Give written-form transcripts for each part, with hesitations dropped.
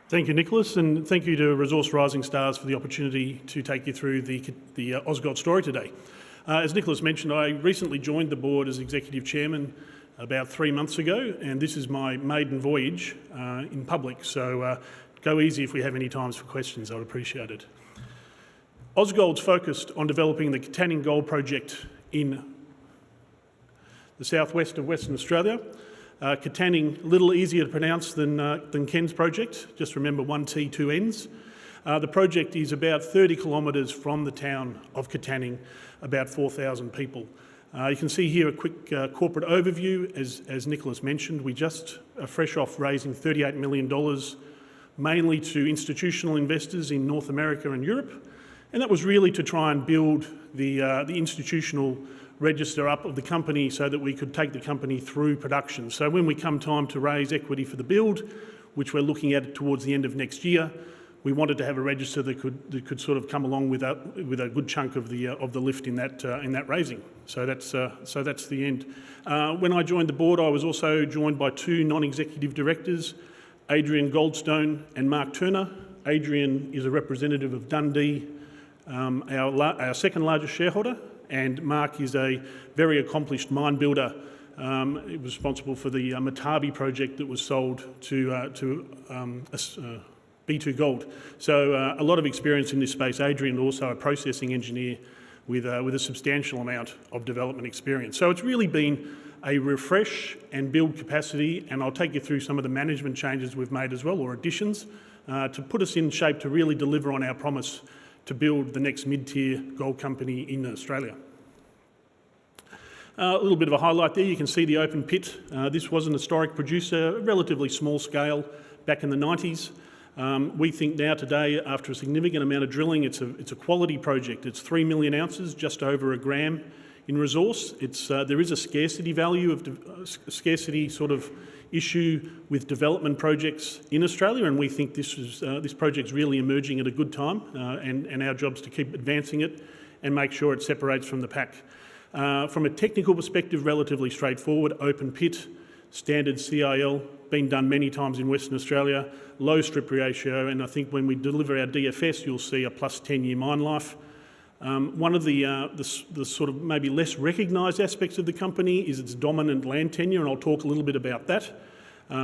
Thank you, Nicholas, and thank you to Resource Rising Stars for the opportunity to take you through the Ausgold story today. As Nicholas mentioned, I recently joined the board as Executive Chairman about 3 months ago, and this is my maiden voyage in public, so go easy if we have any times for questions. I would appreciate it. Ausgold's focused on developing the Katanning Gold Project in the southwest of Western Australia. Katanning, a little easier to pronounce than Ken's project, just remember 1 T, 2 N's. The project is about 30 kilometres from the town of Katanning, about 4,000 people. You can see here a quick corporate overview. As Nicholas mentioned, we just are fresh off raising $38 million, mainly to institutional investors in North America and Europe, and that was really to try and build the institutional register up of the company so that we could take the company through production. So when we come time to raise equity for the build, which we're looking at towards the end of next year, we wanted to have a register that could sort of come along with a good chunk of the lift in that raising. So that's the end. When I joined the board, I was also joined by 2 non-executive directors, Adrian Goldstone and Mark Turner. Adrian is a representative of Dundee, our second largest shareholder, and Mark is a very accomplished mine builder. He was responsible for the Matabi project that was sold to B2 Gold. So a lot of experience in this space. Adrian also a processing engineer with a substantial amount of development experience. So it's really been a refresh and build capacity, and I'll take you through some of the management changes we've made as well, or additions, to put us in shape to really deliver on our promise to build the next mid-tier gold company in Australia. A little bit of a highlight there, you can see the open pit. This was an historic producer, relatively small scale back in the 90s. We think now today, after a significant amount of drilling, it's a quality project. It's 3 million ounces, just over a gram in resource. There is a scarcity value scarcity sort of issue with development projects in Australia, and we think this project's really emerging at a good time, and our job's to keep advancing it and make sure it separates from the pack. From a technical perspective, relatively straightforward, open pit, standard CIL, been done many times in Western Australia, low strip ratio, and I think when we deliver our DFS, you'll see a plus 10-year mine life. One of the sort of maybe less recognised aspects of the company is its dominant land tenure, and I'll talk a little bit about that.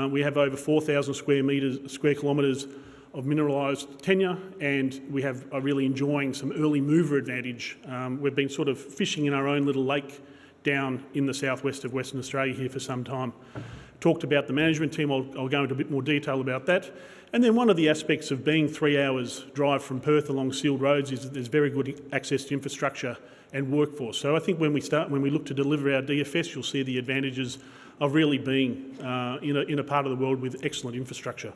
We have over 4,000 square kilometres of mineralised tenure, and we are really enjoying some early mover advantage. We've been sort of fishing in our own little lake down in the southwest of Western Australia here for some time. Talked about the management team, I'll go into a bit more detail about that. And then one of the aspects of being 3 hours drive from Perth along sealed roads is that there's very good access to infrastructure and workforce. So I think when we look to deliver our DFS, you'll see the advantages of really being in a part of the world with excellent infrastructure.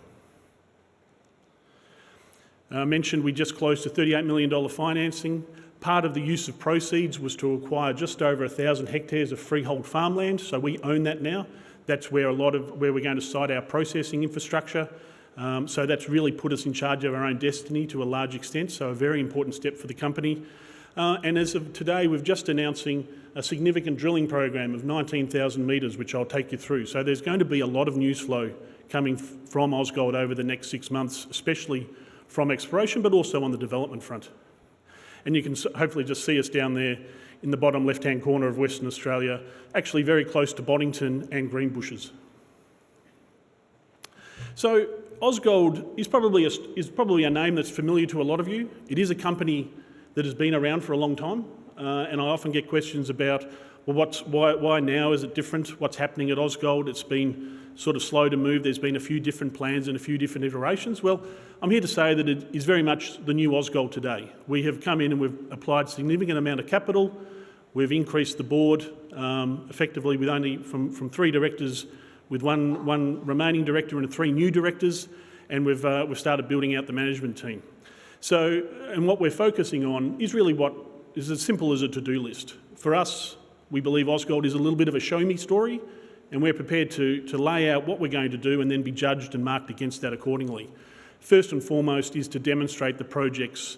I mentioned we just closed a $38 million financing. Part of the use of proceeds was to acquire just over 1,000 hectares of freehold farmland, so we own that now. That's where where we're going to site our processing infrastructure. So that's really put us in charge of our own destiny to a large extent, so a very important step for the company. And as of today, we're just announcing a significant drilling program of 19,000 metres, which I'll take you through. So there's going to be a lot of news flow coming from Ausgold over the next 6 months, especially from exploration, but also on the development front. And you can hopefully just see us down there in the bottom left-hand corner of Western Australia, actually very close to Boddington and Greenbushes. So Ausgold is probably a name that's familiar to a lot of you. It is a company that has been around for a long time, and I often get questions about, well, why now is it different? What's happening at Ausgold? It's been sort of slow to move. There's been a few different plans and a few different iterations. Well, I'm here to say that it is very much the new Ausgold today. We have come in and we've applied a significant amount of capital. We've increased the board effectively with only from 3 directors, with one remaining director and 3 new directors, and we've started building out the management team. So, and what we're focusing on is really what is as simple as a to-do list. For us, we believe Ausgold is a little bit of a show-me story, and we're prepared to lay out what we're going to do and then be judged and marked against that accordingly. First and foremost is to demonstrate the project's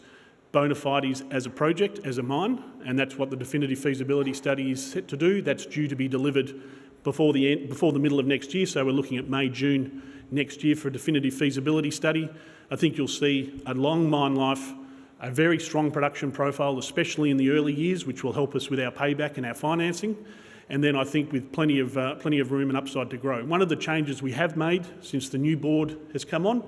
bona fides as a project, as a mine, and that's what the definitive feasibility study is set to do. That's due to be delivered before the middle of next year, so we're looking at May, June next year for a definitive feasibility study. I think you'll see a long mine life, a very strong production profile, especially in the early years, which will help us with our payback and our financing. And then I think with plenty of room and upside to grow. One of the changes we have made since the new board has come on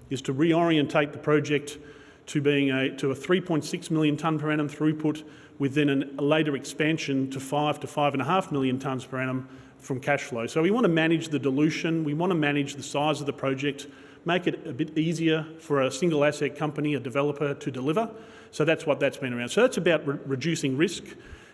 is to reorientate the project to being to a 3.6 million tonne per annum throughput, with then a later expansion to 5 to 5.5 million tonnes per annum from cash flow. So we want to manage the dilution, we want to manage the size of the project, make it a bit easier for a single asset company, a developer, to deliver. So that's what that's been around. So that's about reducing risk.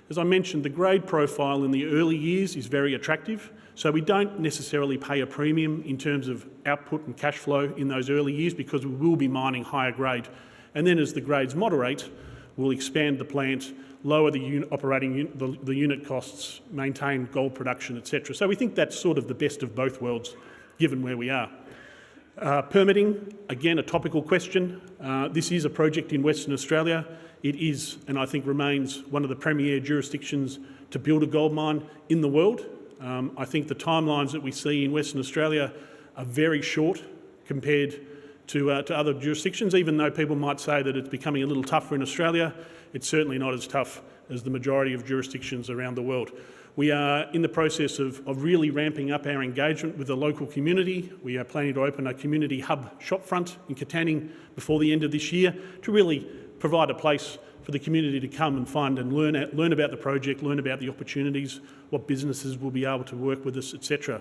As I mentioned, the grade profile in the early years is very attractive, so we don't necessarily pay a premium in terms of output and cash flow in those early years because we will be mining higher grade. And then as the grades moderate, we'll expand the plant, lower the unit costs, maintain gold production, etc. So we think that's sort of the best of both worlds, given where we are. Permitting, again, a topical question. This is a project in Western Australia. It is, and I think remains, one of the premier jurisdictions to build a gold mine in the world. I think the timelines that we see in Western Australia are very short compared to other jurisdictions. Even though people might say that it's becoming a little tougher in Australia, it's certainly not as tough as the majority of jurisdictions around the world. We are in the process of really ramping up our engagement with the local community. We are planning to open a community hub shopfront in Katanning before the end of this year to really provide a place for the community to come and find and learn about the project, learn about the opportunities, what businesses will be able to work with us, etc.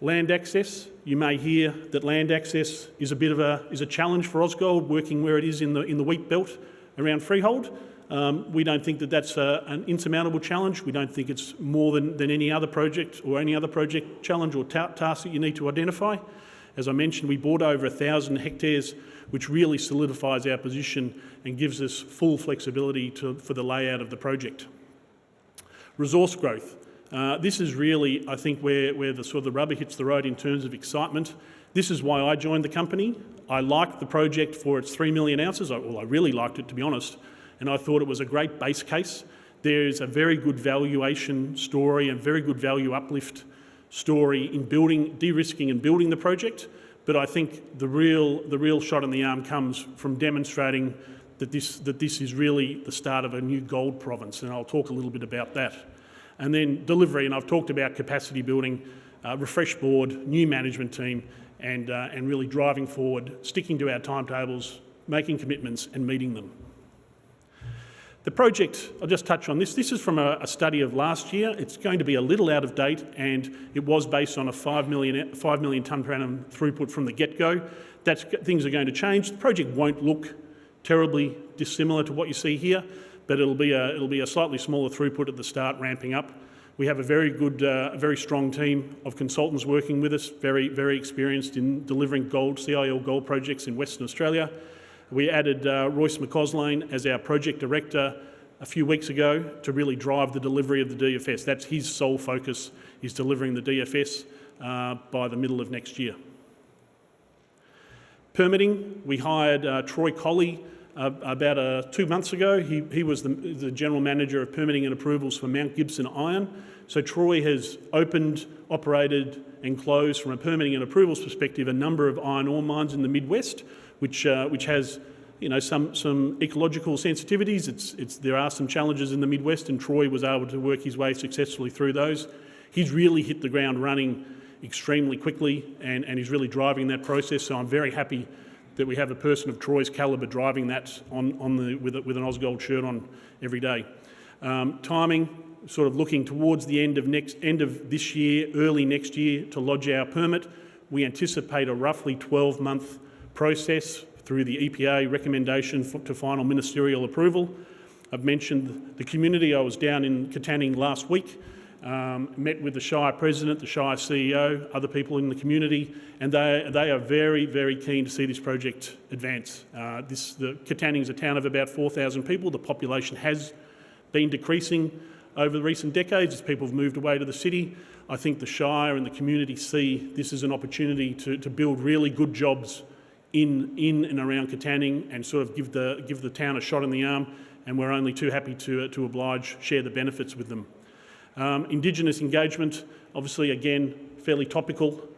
Land access. You may hear that land access is a bit of a challenge for Ausgold, working where it is in the wheat belt around Freehold. We don't think that that's an insurmountable challenge. We don't think it's more than any other project or any other project challenge or task that you need to identify. As I mentioned, we bought over 1,000 hectares, which really solidifies our position and gives us full flexibility for the layout of the project. Resource growth. This is really, I think, where the sort of the rubber hits the road in terms of excitement. This is why I joined the company. I liked the project for its 3 million ounces. I really liked it, to be honest, and I thought it was a great base case. There's a very good valuation story and very good value uplift story in de-risking and building the project. But I think the real shot in the arm comes from demonstrating that this is really the start of a new gold province, and I'll talk a little bit about that. And then delivery, and I've talked about capacity building, refreshed board, new management team, and really driving forward, sticking to our timetables, making commitments and meeting them. The project, I'll just touch on this. This is from a study of last year. It's going to be a little out of date, and it was based on a 5 million tonne per annum throughput from the get-go. Things are going to change. The project won't look terribly dissimilar to what you see here, but it'll be a slightly smaller throughput at the start, ramping up. We have a very good, very strong team of consultants working with us, very, very experienced in delivering CIL gold projects in Western Australia. We added Royce McCauslane as our project director a few weeks ago to really drive the delivery of the DFS. That's his sole focus, is delivering the DFS by the middle of next year. Permitting, we hired Troy Colley about 2 months ago. He was the General Manager of Permitting and Approvals for Mount Gibson Iron. So Troy has opened, operated and closed, from a permitting and approvals perspective, a number of iron ore mines in the Midwest, which has some ecological sensitivities. There are some challenges in the Midwest, and Troy was able to work his way successfully through those. He's really hit the ground running extremely quickly, and he's really driving that process. So I'm very happy that we have a person of Troy's calibre driving that with an Ausgold shirt on every day. Timing, sort of looking towards the end of this year, early next year, to lodge our permit. We anticipate a roughly 12-month process through the EPA recommendation to final ministerial approval. I've mentioned the community. I was down in Katanning last week, met with the Shire President, the Shire CEO, other people in the community, and they are very, very keen to see this project advance. Katanning is a town of about 4,000 people. The population has been decreasing over the recent decades as people have moved away to the city. I think the Shire and the community see this as an opportunity to build really good jobs in and around Katanning and sort of give the town a shot in the arm, and we're only too happy to share the benefits with them. Indigenous engagement, obviously, again, fairly topical.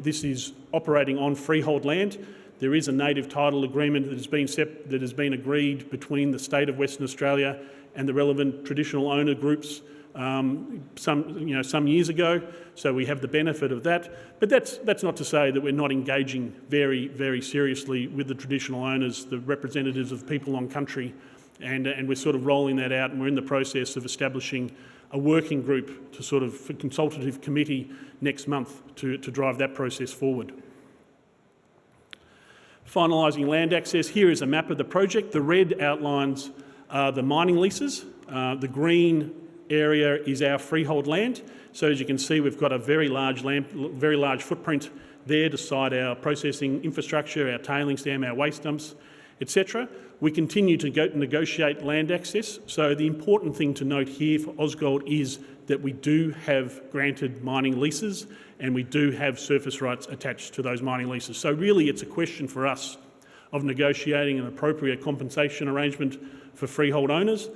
This is operating on freehold land. There is a native title agreement that has been agreed between the state of Western Australia and the relevant traditional owner groups some years ago, so we have the benefit of that. But that's not to say that we're not engaging very, very seriously with the traditional owners, the representatives of people on country, and we're sort of rolling that out, and we're in the process of establishing a working group to sort of for consultative committee next month to drive that process forward. Finalising land access. Here is a map of the project. The red outlines the mining leases. The green area is our freehold land. So as you can see, we've got a very large footprint there to site our processing infrastructure, our tailings dam, our waste dumps, etc. We continue to negotiate land access. So the important thing to note here for Ausgold is that we do have granted mining leases and we do have surface rights attached to those mining leases. So really it's a question for us of negotiating an appropriate compensation arrangement for freehold owners.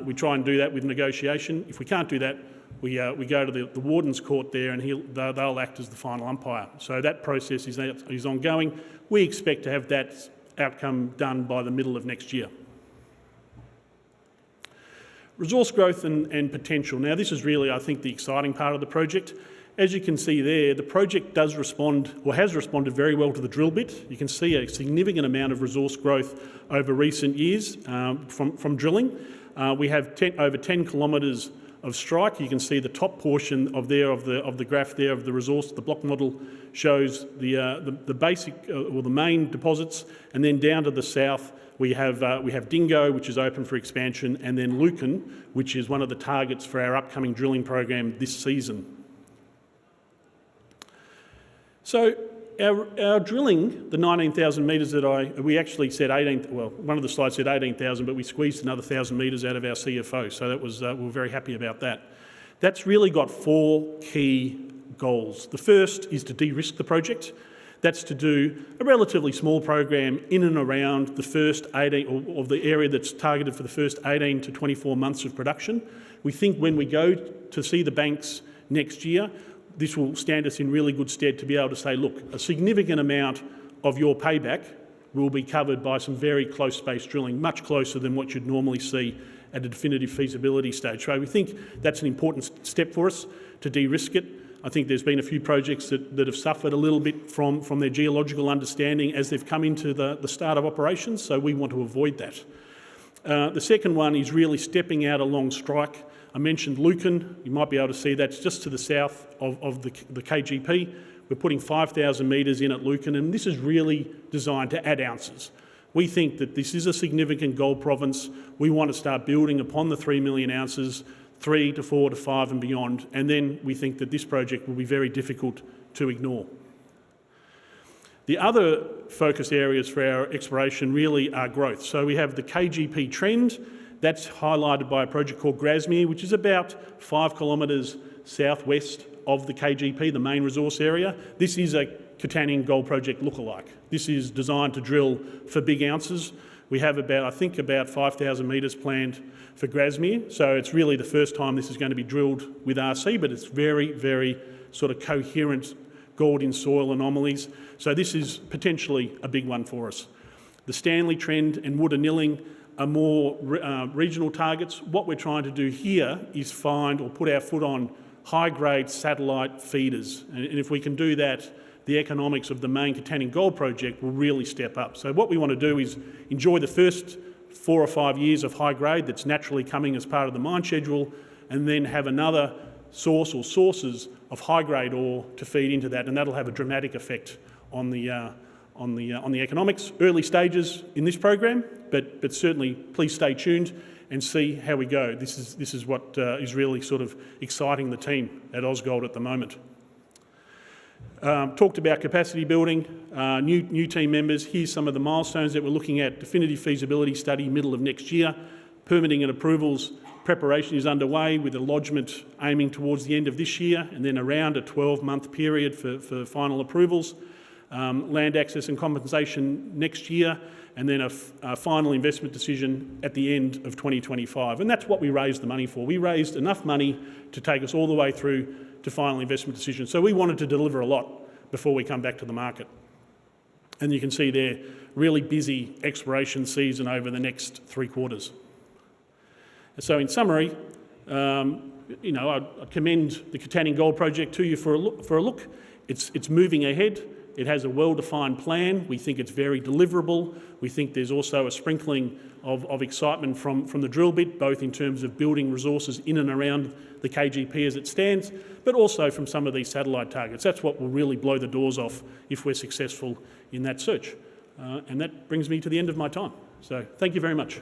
We try and do that with negotiation. If we can't do that, we go to the Warden's Court there and they'll act as the final umpire. So that process is ongoing. We expect to have that outcome done by the middle of next year. Resource growth and potential. Now this is really, I think, the exciting part of the project. As you can see there, the project does respond, or has responded very well to the drill bit. You can see a significant amount of resource growth over recent years from drilling. We have over 10 kilometres of strike. You can see the top portion of the graph there of the resource. The block model shows the basic or the main deposits, and then down to the south we have Dingo, which is open for expansion, and then Lucan, which is one of the targets for our upcoming drilling program this season. So our drilling, the 19,000 metres that we actually said 18, well, one of the slides said 18,000, but we squeezed another 1,000 metres out of our CFO, so that was, we were very happy about that. That's really got 4 key goals. The first is to de-risk the project. That's to do a relatively small program in and around the first 18, or the area that's targeted for the first 18 to 24 months of production. We think when we go to see the banks next year, this will stand us in really good stead to be able to say, look, a significant amount of your payback will be covered by some very close space drilling, much closer than what you'd normally see at a definitive feasibility stage. So we think that's an important step for us to de-risk it. I think there's been a few projects that have suffered a little bit from their geological understanding as they've come into the start of operations, so we want to avoid that. The second one is really stepping out along strike. I mentioned Lucan. You might be able to see that's just to the south of the KGP. We're putting 5,000 metres in at Lucan, and this is really designed to add ounces. We think that this is a significant gold province. We want to start building upon the 3 million ounces, 3 to 4 to 5 and beyond, and then we think that this project will be very difficult to ignore. The other focus areas for our exploration really are growth. So we have the KGP trend. That's highlighted by a project called Grasmere, which is about 5 kilometres southwest of the KGP, the main resource area. This is a Catanian gold project lookalike. This is designed to drill for big ounces. We have about 5,000 metres planned for Grasmere, so it's really the first time this is going to be drilled with RC, but it's very, very sort of coherent gold in soil anomalies. So this is potentially a big one for us. The Stanley trend and Woodanilling are more regional targets. What we're trying to do here is find or put our foot on high-grade satellite feeders. And if we can do that, the economics of the main Catanian gold project will really step up. So what we want to do is enjoy the first 4 or 5 years of high grade that's naturally coming as part of the mine schedule, and then have another source or sources of high grade ore to feed into that, and that'll have a dramatic effect on the economics. Early stages in this program, but certainly please stay tuned and see how we go. This is what is really sort of exciting the team at Ausgold at the moment. Talked about capacity building, new team members. Here's some of the milestones that we're looking at. Definitive feasibility study middle of next year. Permitting and approvals preparation is underway with a lodgement aiming towards the end of this year, and then around a 12-month period for final approvals. Land access and compensation next year, and then a final investment decision at the end of 2025. And that's what we raised the money for. We raised enough money to take us all the way through to final investment decision. So we wanted to deliver a lot. before we come back to the market. And you can see there, really busy exploration season over the next 3 quarters. So in summary, I'd commend the Katanning Gold Project to you for a look. It's moving ahead. It has a well-defined plan. We think it's very deliverable. We think there's also a sprinkling of excitement from the drill bit, both in terms of building resources in and around the KGP as it stands, but also from some of these satellite targets. That's what will really blow the doors off if we're successful in that search. And that brings me to the end of my time. So thank you very much.